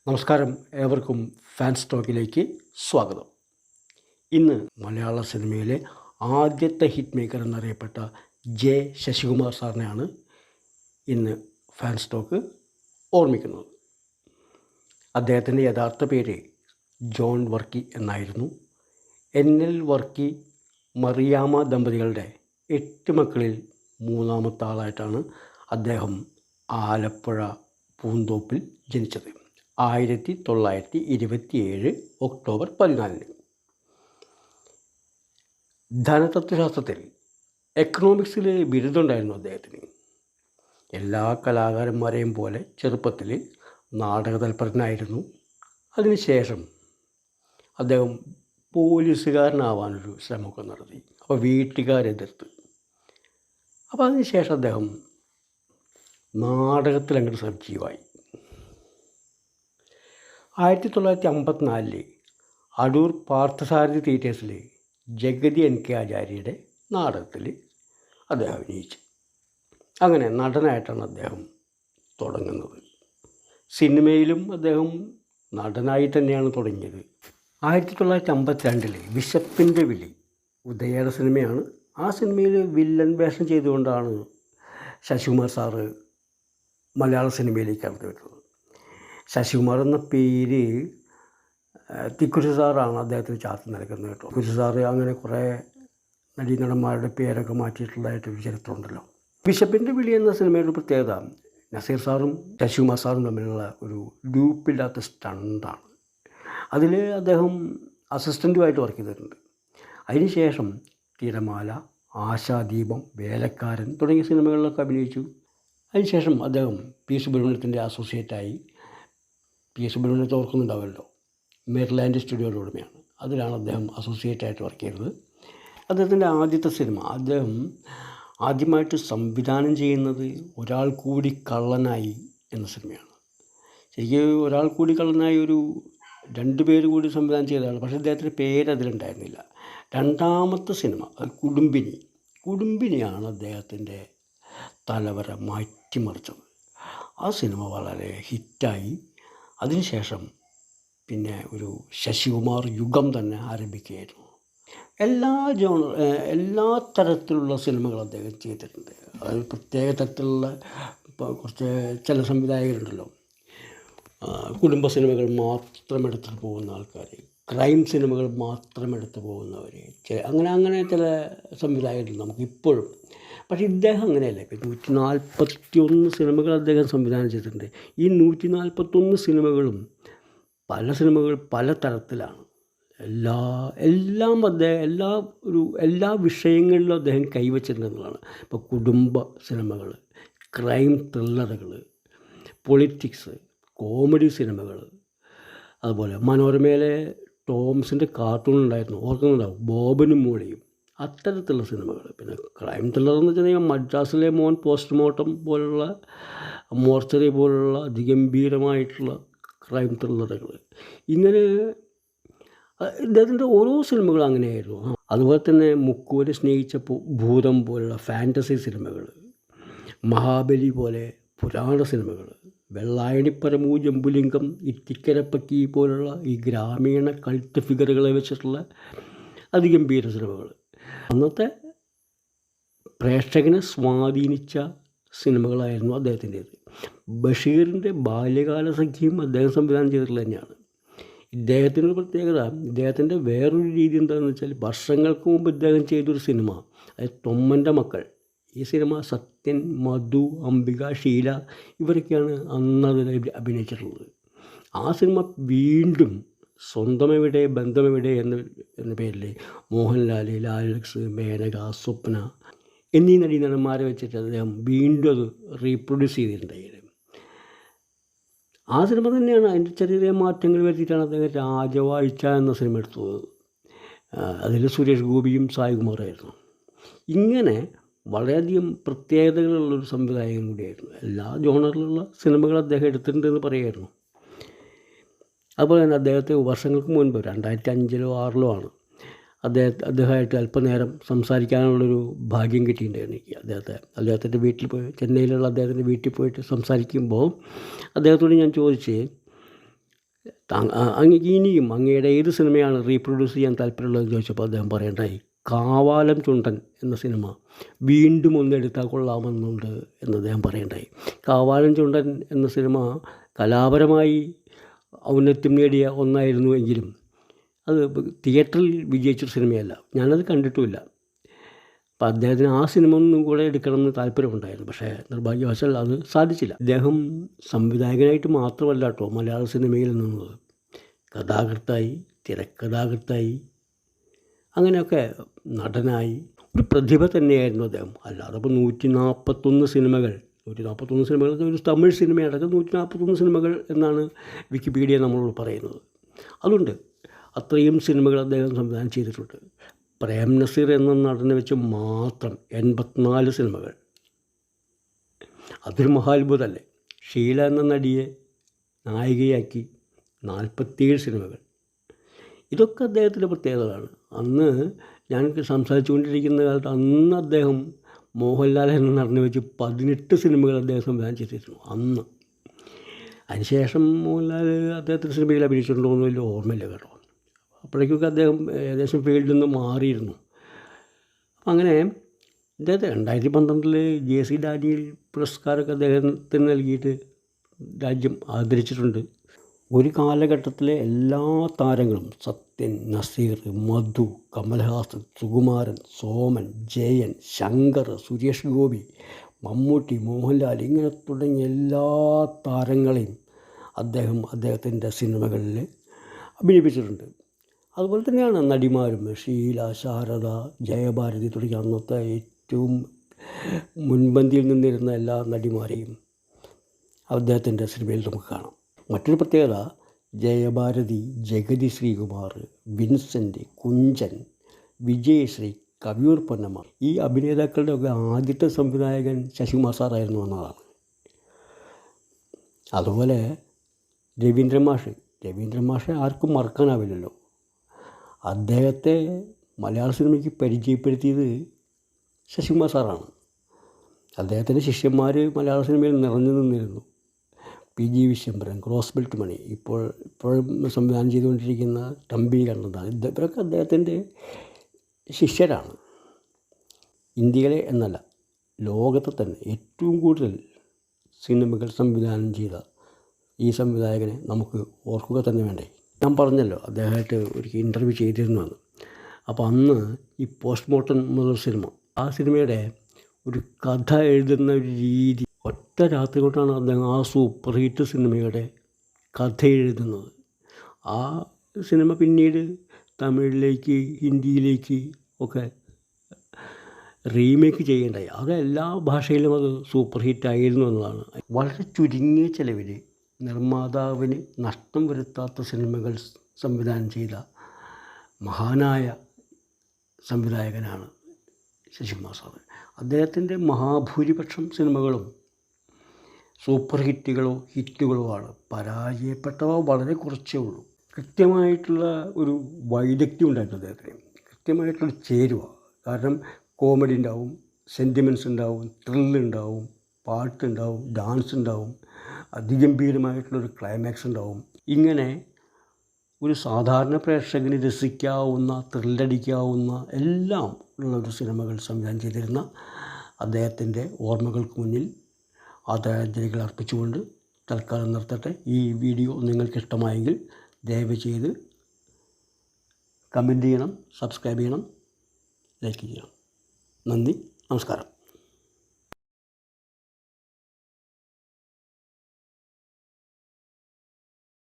നമസ്കാരം, ഏവർക്കും ഫാൻസ് ടോക്കിലേക്ക് സ്വാഗതം. ഇന്ന് മലയാള സിനിമയിലെ ആദ്യത്തെ ഹിറ്റ് മേക്കർ എന്നറിയപ്പെട്ട ജെ ശശികുമാർ സാറിനെയാണ് ഇന്ന് ഫാൻസ് ടോക്ക് ഓർമ്മിക്കുന്നത്. അദ്ദേഹത്തിൻ്റെ യഥാർത്ഥ പേര് ജോൺ വർക്കി എന്നായിരുന്നു. NL വർക്കി മറിയാമ്മ ദമ്പതികളുടെ 8 മക്കളിൽ മൂന്നാമത്തെ ആളായിട്ടാണ് അദ്ദേഹം ആലപ്പുഴ പൂന്തോപ്പിൽ ജനിച്ചത്. 1927 ഒക്ടോബർ 14. ധനതത്വശാസ്ത്രത്തിൽ എക്കണോമിക്സിൽ ബിരുദമുണ്ടായിരുന്നു അദ്ദേഹത്തിന്. എല്ലാ കലാകാരന്മാരെയും പോലെ ചെറുപ്പത്തിൽ നാടകതൽപരനായിരുന്നു. അതിനുശേഷം അദ്ദേഹം പോലീസുകാരനാവാനൊരു ശ്രമമൊക്കെ നടത്തി. അപ്പോൾ വീട്ടുകാരെതിർത്ത്. അപ്പോൾ അതിനുശേഷം അദ്ദേഹം നാടകത്തിൽ അങ്ങോട്ട് സജീവമായി. 1954 അടൂർ പാർത്ഥസാരഥി തിയേറ്റേഴ്സിൽ ജഗതി NK ആചാര്യയുടെ നാടകത്തിൽ അദ്ദേഹം അഭിനയിച്ചു. അങ്ങനെ നടനായിട്ടാണ് അദ്ദേഹം തുടങ്ങുന്നത്. സിനിമയിലും അദ്ദേഹം നടനായി തന്നെയാണ് തുടങ്ങിയത്. 1952 വിശപ്പിൻ്റെ വിളി ഉദയയുടെ സിനിമയാണ്. ആ സിനിമയിൽ വില്ലൻ വേഷം ചെയ്തുകൊണ്ടാണ് ശശികുമാർ സാറ് മലയാള സിനിമയിലേക്ക് കടന്നു വരുന്നത്. ശശികുമാർ എന്ന പേര് തിക്കുറിശി സാറാണ് അദ്ദേഹത്തിന് ചാർത്തി നൽകുന്നത് കേട്ടോ. തിക്കുറിശി സാറ് അങ്ങനെ കുറേ നടീനടന്മാരുടെ പേരൊക്കെ മാറ്റിയിട്ടുള്ളതായിട്ടൊരു ചരിത്രമുണ്ടല്ലോ. ബിഷപ്പിൻ്റെ വിളി എന്ന സിനിമയുടെ പ്രത്യേകത നസീർ സാറും ശശികുമാർ സാറും തമ്മിലുള്ള ഒരു ഗ്രൂപ്പില്ലാത്ത സ്റ്റണ്ടാണ്. അതിൽ അദ്ദേഹം അസിസ്റ്റൻറ്റുമായിട്ട് വർക്ക് ചെയ്തിട്ടുണ്ട്. അതിനുശേഷം തിരമാല, ആശാദീപം, വേലക്കാരൻ തുടങ്ങിയ സിനിമകളിലൊക്കെ അഭിനയിച്ചു. അതിനുശേഷം അദ്ദേഹം പി സുബ്രഹ്മണ്യത്തിൻ്റെ അസോസിയേറ്റായി. പി സുബ്രഹ്മണ്യത്തെ ഓർക്കുന്നുണ്ടാവുമല്ലോ, മെറിലാൻഡ് സ്റ്റുഡിയോയുടെ ഉടമയാണ്. അതിലാണ് അദ്ദേഹം അസോസിയേറ്റായിട്ട് വർക്ക് ചെയ്തത്. അദ്ദേഹത്തിൻ്റെ ആദ്യത്തെ സിനിമ അദ്ദേഹം ആദ്യമായിട്ട് സംവിധാനം ചെയ്യുന്നത് ഒരാൾ കൂടി കള്ളനായി എന്ന സിനിമയാണ്. ശരിക്കും ഒരാൾ കൂടി കള്ളനായി ഒരു 2 പേര് കൂടി സംവിധാനം ചെയ്തതാണ്. പക്ഷേ അദ്ദേഹത്തിൻ്റെ പേര് അതിലുണ്ടായിരുന്നില്ല. രണ്ടാമത്തെ സിനിമ കുടുംബിനിയാണ് അദ്ദേഹത്തിൻ്റെ തലവര മാറ്റിമറിച്ചത്. ആ സിനിമ വളരെ ഹിറ്റായി. അതിനുശേഷം പിന്നെ ഒരു ശശികുമാർ യുഗം തന്നെ ആരംഭിക്കുകയായിരുന്നു. എല്ലാ തരത്തിലുള്ള സിനിമകൾ അദ്ദേഹം ചെയ്തിട്ടുണ്ട്. അത് പ്രത്യേക തരത്തിലുള്ള കുറച്ച് ചില സംവിധായകരുണ്ടല്ലോ, കുടുംബ സിനിമകൾ മാത്രം എടുത്തിട്ട് പോകുന്ന ആൾക്കാർ, ക്രൈം സിനിമകൾ മാത്രം എടുത്തു പോകുന്നവർ, അങ്ങനെ ചില സംവിധായകരുണ്ട് നമുക്കിപ്പോഴും. പക്ഷേ ഇദ്ദേഹം അങ്ങനെയല്ല. ഇപ്പം 141 സിനിമകൾ അദ്ദേഹം സംവിധാനം ചെയ്തിട്ടുണ്ട്. ഈ 141 സിനിമകളും പല തരത്തിലാണ്. എല്ലാ വിഷയങ്ങളിലും അദ്ദേഹം കൈവച്ചിട്ടുണ്ടെന്നുള്ളതാണ്. ഇപ്പോൾ കുടുംബ സിനിമകൾ, ക്രൈം ത്രില്ലറുകൾ, പൊളിറ്റിക്സ്, കോമഡി സിനിമകൾ, അതുപോലെ മനോരമയിലെ ടോംസിൻ്റെ കാർട്ടൂൺ ഉണ്ടായിരുന്നു, ഓർക്കുന്നുണ്ടാവും, ബോബനും മോളിയും, അത്തരത്തിലുള്ള സിനിമകൾ. പിന്നെ ക്രൈം ത്രില്ലർ എന്ന് വെച്ചിട്ടുണ്ടെങ്കിൽ മദ്രാസിലെ മോൻ പോസ്റ്റ്മോർട്ടം പോലുള്ള, മോർച്ചറി പോലുള്ള അതിഗംഭീരമായിട്ടുള്ള ക്രൈം ത്രില്ലറുകൾ. ഇങ്ങനെ ഇദ്ദേഹത്തിൻ്റെ ഓരോ സിനിമകളും അങ്ങനെയായിരുന്നു. അതുപോലെ തന്നെ മുക്കുവരെ സ്നേഹിച്ച ഭൂതം പോലുള്ള ഫാൻറ്റസി സിനിമകൾ, മഹാബലി പോലെ പുരാണ സിനിമകൾ, വെള്ളായണിപ്പരമു, ജംബുലിംഗം, ഇത്തിക്കരപ്പക്കി പോലുള്ള ഈ ഗ്രാമീണ കൾട്ട് ഫിഗറുകളെ വെച്ചിട്ടുള്ള അതിഗംഭീര സിനിമകൾ. അന്നത്തെ പ്രേക്ഷകനെ സ്വാധീനിച്ച സിനിമകളായിരുന്നു അദ്ദേഹത്തിൻ്റേത്. ബഷീറിൻ്റെ ബാല്യകാല സഖിയും അദ്ദേഹം സംവിധാനം ചെയ്തിട്ടുള്ളത് തന്നെയാണ്. ഇദ്ദേഹത്തിനൊരു പ്രത്യേകത, ഇദ്ദേഹത്തിൻ്റെ വേറൊരു രീതി എന്താണെന്ന് വെച്ചാൽ, വർഷങ്ങൾക്ക് മുമ്പ് ഇദ്ദേഹം ചെയ്തൊരു സിനിമ, അതായത് തൊമ്മൻ്റെ മക്കൾ. ഈ സിനിമ സത്യൻ, മധു, അംബിക, ഷീല ഇവരൊക്കെയാണ് അന്നതിൽ അഭിനയിച്ചിട്ടുള്ളത്. ആ സിനിമ വീണ്ടും സ്വന്തമെവിടെ ബന്ധമെവിടെ എന്ന പേരിൽ മോഹൻലാൽ, ലാലക്സ്, മേനക, സ്വപ്ന എന്നീ നടീനടന്മാരെ വെച്ചിട്ട് അദ്ദേഹം വീണ്ടും അത് റീപ്രൊഡ്യൂസ് ചെയ്തിട്ടുണ്ടായിരുന്നു. ആ സിനിമ തന്നെയാണ്. അതിൻ്റെ ചെറിയ മാറ്റങ്ങൾ വരുത്തിയിട്ടാണ് അദ്ദേഹം രാജവാഴ്ച എന്ന സിനിമ എടുത്തത്. അതിൽ സുരേഷ് ഗോപിയും സായികുമാറായിരുന്നു. ഇങ്ങനെ വളരെയധികം പ്രത്യേകതകളുള്ളൊരു സംവിധായകൻ കൂടിയായിരുന്നു. എല്ലാ ജോണറിലുള്ള സിനിമകൾ അദ്ദേഹം എടുത്തിട്ടുണ്ടെന്ന് പറയുമായിരുന്നു. അതുപോലെ തന്നെ അദ്ദേഹത്തെ വർഷങ്ങൾക്ക് മുൻപ് 2005-ലോ 2006-ലോ ആണ് അദ്ദേഹമായിട്ട് അല്പനേരം സംസാരിക്കാനുള്ളൊരു ഭാഗ്യം കിട്ടിയിട്ടുണ്ടായിരുന്നു എനിക്ക്. അദ്ദേഹത്തിൻ്റെ വീട്ടിൽ പോയി, ചെന്നൈയിലുള്ള അദ്ദേഹത്തിൻ്റെ വീട്ടിൽ പോയിട്ട് സംസാരിക്കുമ്പോൾ അദ്ദേഹത്തോട് ഞാൻ ചോദിച്ച്, അങ്ങേക്ക് ഇനിയും അങ്ങയുടെ ഏത് സിനിമയാണ് റീപ്രൊഡ്യൂസ് ചെയ്യാൻ താല്പര്യമുള്ളതെന്ന് ചോദിച്ചപ്പോൾ അദ്ദേഹം പറയണ്ടായി കാവാലം ചുണ്ടൻ എന്ന സിനിമ വീണ്ടും ഒന്നെടുത്താൽ കൊള്ളാമെന്നുണ്ട് എന്ന് അദ്ദേഹം പറയണ്ടായി. കാവാലം ചുണ്ടൻ എന്ന സിനിമ കലാപരമായി ഔന്നത്യം നേടിയ ഒന്നായിരുന്നുവെങ്കിലും അത് തിയേറ്ററിൽ വിജയിച്ചൊരു സിനിമയല്ല. ഞാനത് കണ്ടിട്ടുമില്ല. അപ്പം അദ്ദേഹത്തിന് ആ സിനിമ ഒന്നും കൂടെ എടുക്കണമെന്ന് താല്പര്യമുണ്ടായിരുന്നു. പക്ഷേ നിർഭാഗ്യവശാൽ അത് സാധിച്ചില്ല. അദ്ദേഹം സംവിധായകനായിട്ട് മാത്രമല്ല കേട്ടോ മലയാള സിനിമയിൽ നിന്നത്. കഥാകൃത്തായി, തിരക്കഥാകൃത്തായി, അങ്ങനെയൊക്കെ നടനായി ഒരു പ്രതിഭ തന്നെയായിരുന്നു അദ്ദേഹം. അല്ലാതെ ഇപ്പോൾ 141 സിനിമകൾ ഒരു തമിഴ് സിനിമയടക്കം 141 സിനിമകൾ എന്നാണ് വിക്കിപീഡിയ നമ്മളോട് പറയുന്നത്. അതുകൊണ്ട് അത്രയും സിനിമകൾ അദ്ദേഹം സംവിധാനം ചെയ്തിട്ടുണ്ട്. പ്രേം നസീർ എന്ന നടനെ വെച്ച് മാത്രം 84 സിനിമകൾ. അതൊരു മഹാത്ഭുതമല്ലേ. ഷീല എന്ന നടിയെ നായികയാക്കി 47 സിനിമകൾ. ഇതൊക്കെ അദ്ദേഹത്തിൻ്റെ പ്രത്യേകതകളാണ്. അന്ന് ഞാൻ സംസാരിച്ചു കൊണ്ടിരിക്കുന്ന കാലത്ത് അന്ന് അദ്ദേഹം മോഹൻലാൽ എന്ന നടനെ വെച്ച് 18 സിനിമകൾ അദ്ദേഹം സംവിധാനം ചെയ്തിരുന്നു അന്ന്. അതിനുശേഷം മോഹൻലാൽ അദ്ദേഹത്തിൻ്റെ സിനിമയിൽ അഭിനയിച്ചിട്ടുണ്ടോ എന്ന് വലിയ ഓർമ്മയില്ല കേട്ടോ. അപ്പോഴേക്കൊക്കെ അദ്ദേഹം ഏകദേശം ഫീൽഡിൽ നിന്ന് മാറിയിരുന്നു. അപ്പം അങ്ങനെ ഇദ്ദേഹത്തെ 2012 JC ഡാനിയൽ പുരസ്കാരമൊക്കെ അദ്ദേഹത്തിന് നൽകിയിട്ട് രാജ്യം ആദരിച്ചിട്ടുണ്ട്. ഒരു കാലഘട്ടത്തിലെ എല്ലാ താരങ്ങളും സത്യൻ, നസീർ, മധു, കമൽഹാസൻ, സുകുമാരൻ, സോമൻ, ജയൻ, ശങ്കർ, സുരേഷ് ഗോപി, മമ്മൂട്ടി, മോഹൻലാൽ ഇങ്ങനെ തുടങ്ങിയ എല്ലാ താരങ്ങളെയും അദ്ദേഹത്തിൻ്റെ സിനിമകളിൽ അഭിനയിപ്പിച്ചിട്ടുണ്ട്. അതുപോലെ തന്നെയാണ് നടിമാരും ഷീല, ശാരദ, ജയഭാരതി തുടങ്ങിയ അന്നത്തെ ഏറ്റവും മുൻപന്തിയിൽ നിന്നിരുന്ന എല്ലാ നടിമാരെയും അദ്ദേഹത്തിൻ്റെ സിനിമയിൽ നമുക്ക് കാണാം. മറ്റൊരു പ്രത്യേകത ജയഭാരതി, ജഗതി ശ്രീകുമാർ, വിൻസെൻ്റ്, കുഞ്ചൻ, വിജയശ്രീ, കവിയൂർ പൊന്നമ്മ ഈ അഭിനേതാക്കളുടെ ഒക്കെ ആദ്യത്തെ സംവിധായകൻ ശശികുമാർ സാറായിരുന്നു എന്നതാണ്. അതുപോലെ രവീന്ദ്രൻ മാഷ് ആർക്കും മറക്കാനാവില്ലല്ലോ. അദ്ദേഹത്തെ മലയാള സിനിമയ്ക്ക് പരിചയപ്പെടുത്തിയത് ശശികുമാർ സാറാണ്. അദ്ദേഹത്തിൻ്റെ ശിഷ്യന്മാർ മലയാള സിനിമയിൽ നിറഞ്ഞു നിന്നിരുന്നു. PG വിശ്വംഭരൻ, ക്രോസ് ബെൽറ്റ് മണി, ഇപ്പോഴും സംവിധാനം ചെയ്തുകൊണ്ടിരിക്കുന്ന തമ്പി കണ്ണന്താനം, ഇവരൊക്കെ അദ്ദേഹത്തിൻ്റെ ശിഷ്യരാണ്. ഇന്ത്യയിലെ എന്നല്ല ലോകത്തെ തന്നെ ഏറ്റവും കൂടുതൽ സിനിമകൾ സംവിധാനം ചെയ്ത ഈ സംവിധായകനെ നമുക്ക് ഓർക്കുക തന്നെ വേണ്ടേ. ഞാൻ പറഞ്ഞല്ലോ അദ്ദേഹമായിട്ട് ഒരു ഇൻ്റർവ്യൂ ചെയ്തിരുന്നുവെന്ന്. അപ്പോൾ അന്ന് ഈ പോസ്റ്റ്മോർട്ടം എന്നൊരു സിനിമ, ആ സിനിമയുടെ ഒരു കഥ എഴുതുന്ന ഒരു രീതി ഒറ്റ രാത്രി കൊണ്ടാണ് അദ്ദേഹം ആ സൂപ്പർ ഹിറ്റ് സിനിമയുടെ കഥ എഴുതുന്നത്. ആ സിനിമ പിന്നീട് തമിഴിലേക്ക്, ഹിന്ദിയിലേക്ക് ഒക്കെ റീമേക്ക് ചെയ്യേണ്ടായി. അത് എല്ലാ ഭാഷയിലും അത് സൂപ്പർ ഹിറ്റായിരുന്നു എന്നതാണ്. വളരെ ചുരുങ്ങിയ ചിലവിൽ നിർമ്മാതാവിന് നഷ്ടം വരുത്താത്ത സിനിമകൾ സംവിധാനം ചെയ്ത മഹാനായ സംവിധായകനാണ് ശശികുമാർ സാറ്. അദ്ദേഹത്തിൻ്റെ മഹാഭൂരിപക്ഷം സിനിമകളും സൂപ്പർ ഹിറ്റുകളോ ആണ്. പരാജയപ്പെട്ടവ വളരെ കുറച്ചേ ഉള്ളൂ. കൃത്യമായിട്ടുള്ള ഒരു വൈദഗ്ധ്യം ഉണ്ടായിരുന്നു അദ്ദേഹത്തിന്, കൃത്യമായിട്ടുള്ള ചേരുവ. കാരണം കോമഡി ഉണ്ടാവും, സെൻറ്റിമെൻറ്റ്സ് ഉണ്ടാവും, ത്രില്ലുണ്ടാവും, പാട്ടുണ്ടാവും, ഡാൻസ് ഉണ്ടാവും, അതിഗംഭീരമായിട്ടുള്ളൊരു ക്ലൈമാക്സ് ഉണ്ടാവും. ഇങ്ങനെ ഒരു സാധാരണ പ്രേക്ഷകന് രസിക്കാവുന്ന, ത്രില്ലടിക്കാവുന്ന എല്ലാം ഉള്ളൊരു സിനിമകൾ സംവിധാനം ചെയ്തിരുന്ന അദ്ദേഹത്തിൻ്റെ ഓർമ്മകൾക്ക് മുന്നിൽ ആദരാഞ്ജലികൾ അർപ്പിച്ചുകൊണ്ട് തൽക്കാലം നിർത്തട്ടെ. ഈ വീഡിയോ നിങ്ങൾക്കിഷ്ടമായെങ്കിൽ ദയവ് ചെയ്ത് കമൻറ്റ് ചെയ്യണം, സബ്സ്ക്രൈബ് ചെയ്യണം, ലൈക്ക് ചെയ്യണം. നന്ദി, നമസ്കാരം.